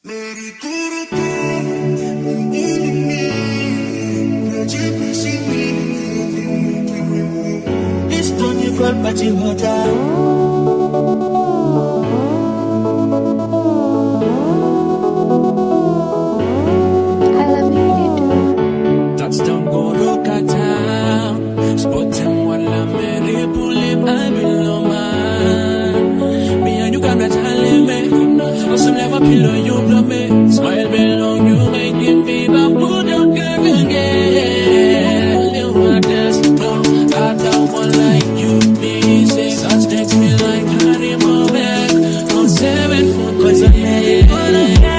Meri Goroka, this don't you call Pachi Hotel? Touchdown Goroka town. Spot him while I'm Meri pull him. I below man. Me and you got that telling me. Cause I'm never below you blow me. Smile below you make it fever. Put up girl again. Little matters no. I don't want like you be say. Such takes me like Harry Mobeck. On 7 foot cause I'm Meri Goroka.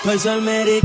Cause I'm Meri